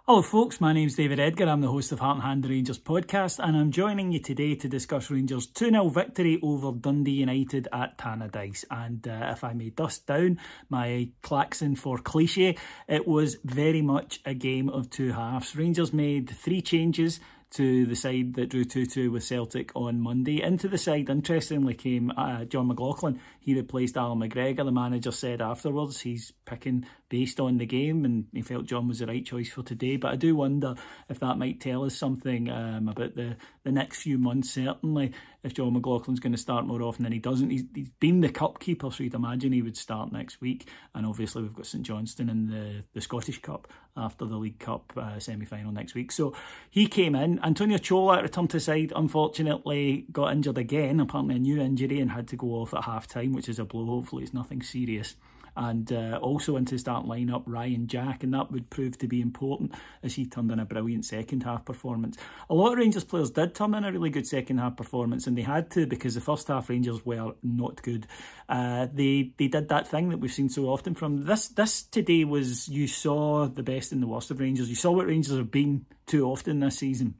Hello folks, my name's David Edgar, I'm the host of Heart and Hand the Rangers podcast, and I'm joining you today to discuss Rangers' 2-0 victory over Dundee United at Tannadice. And if I may dust down my klaxon for cliche, it was very much a game of two halves. Rangers made 3 changes to the side that drew 2-2 with Celtic on Monday. Into the side, interestingly, came John McLaughlin. He replaced Alan McGregor. The manager said afterwards he's picking based on the game and he felt John was the right choice for today. But I do wonder if that might tell us something about the next few months, certainly, if John McLaughlin's going to start more often than he doesn't. He's been the cup keeper, so you'd imagine he would start next week. And obviously we've got St Johnstone in the Scottish Cup after the League Cup semi-final next week. So he came in. Antonio Chola returned to side, unfortunately got injured again, apparently a new injury, and had to go off at half-time, which is a blow. Hopefully it's nothing serious. And also into the starting lineup, Ryan Jack, and that would prove to be important as he turned in a brilliant second half performance. A lot of Rangers players did turn in a really good second half performance, and they had to, because the first half Rangers were not good. They did that thing that we've seen so often from this today. Was you saw the best and the worst of Rangers. You saw what Rangers have been too often this season.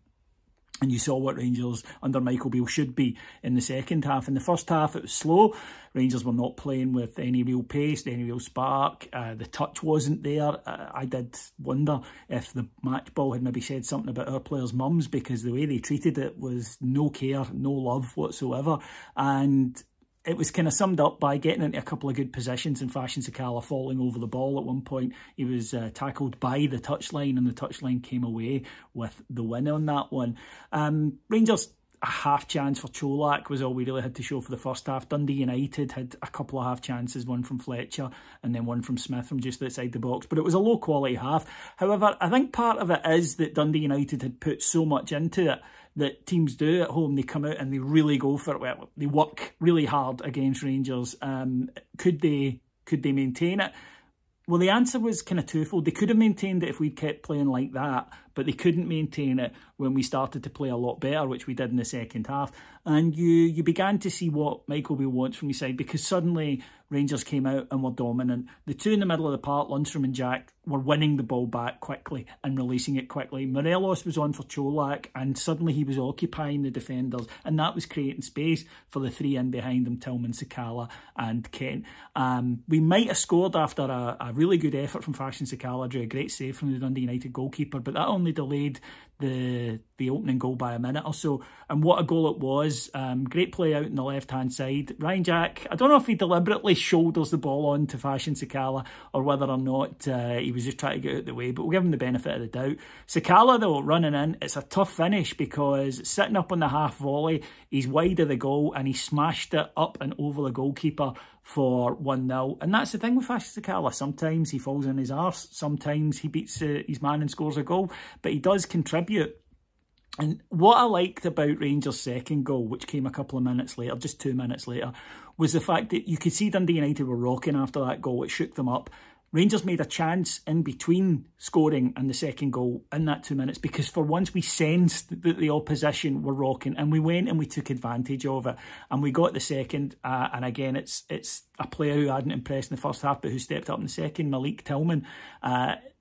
And you saw what Rangers under Michael Beale should be in the second half. In the first half, it was slow. Rangers were not playing with any real pace, any real spark. The touch wasn't there. I did wonder if the match ball had maybe said something about our players' mums, because the way they treated it was no care, no love whatsoever. And it was kind of summed up by getting into a couple of good positions and Fashion Sakala falling over the ball. At one point, he was tackled by the touchline, and the touchline came away with the win on that one. Rangers, a half chance for Cholak was all we really had to show for the first half. Dundee United had a couple of half chances, one from Fletcher and then one from Smith from just outside the box. But it was a low quality half. However, I think part of it is that Dundee United had put so much into it that teams do at home. They come out and they really go for it. Well, they work really hard against Rangers. Could they maintain it? Well, the answer was kind of twofold. They could have maintained it if we'd kept playing like that, but they couldn't maintain it when we started to play a lot better, which we did in the second half. And you began to see what Michael Beale wants from his side, because suddenly Rangers came out and were dominant. The two in the middle of the park, Lundstrom and Jack, were winning the ball back quickly and releasing it quickly. Morelos was on for Cholak, and suddenly he was occupying the defenders, and that was creating space for the 3 in behind him, Tillman, Sakala and Kent. We might have scored after a really good effort from Fashion Sakala, drew a great save from the Dundee United goalkeeper, but that only delayed the opening goal by a minute or so. And what a goal it was. Great play out on the left-hand side. Ryan Jack, I don't know if he deliberately shoulders the ball on to Fashion Sakala or whether or not he was just trying to get out of the way, but we'll give him the benefit of the doubt. Sakala, though, running in, it's a tough finish, because sitting up on the half volley, he's wide of the goal and he smashed it up and over the goalkeeper for 1-0. And that's the thing with Fashion Sakala. Sometimes he falls on his arse, sometimes he beats his man and scores a goal, but he does contribute. And what I liked about Rangers' second goal, which came a couple of minutes later, just 2 minutes later, was the fact that you could see Dundee United were rocking after that goal. It shook them up. Rangers made a chance in between scoring and the second goal in that 2 minutes, because for once we sensed that the opposition were rocking, and we went and we took advantage of it, and we got the second. And again, it's a player who hadn't impressed in the first half but who stepped up in the second, Malik Tillman.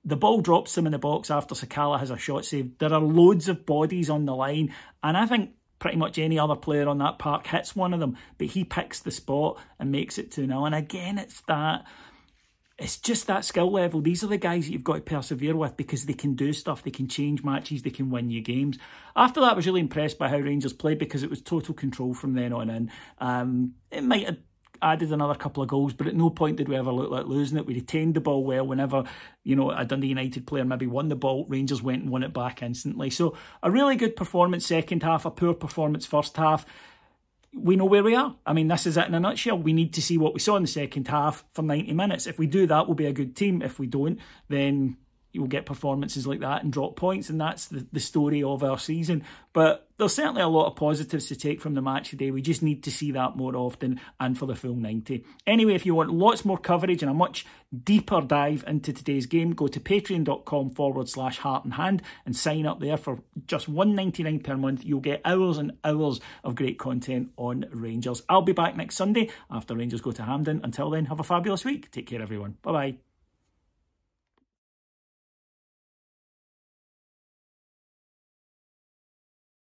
The ball drops him in the box after Sakala has a shot save. There are loads of bodies on the line, and I think pretty much any other player on that park hits one of them, but he picks the spot and makes it 2-0. And again, it's just that skill level. These are the guys that you've got to persevere with, because they can do stuff, they can change matches, they can win you games. After that, I was really impressed by how Rangers played, because it was total control from then on in. It might have added another couple of goals, but at no point did we ever look like losing it. We retained the ball well. Whenever, a Dundee United player maybe won the ball, Rangers went and won it back instantly. So a really good performance second half, a poor performance first half. We know where we are. I mean, this is it in a nutshell. We need to see what we saw in the second half for 90 minutes. If we do that, we'll be a good team. If we don't, then you'll get performances like that and drop points, and that's the story of our season. But there's certainly a lot of positives to take from the match today. We just need to see that more often and for the full 90. Anyway, if you want lots more coverage and a much deeper dive into today's game, go to patreon.com/heart and hand and sign up there for just $1.99 per month. You'll get hours and hours of great content on Rangers. I'll be back next Sunday after Rangers go to Hampden. Until then, have a fabulous week. Take care, everyone. Bye-bye.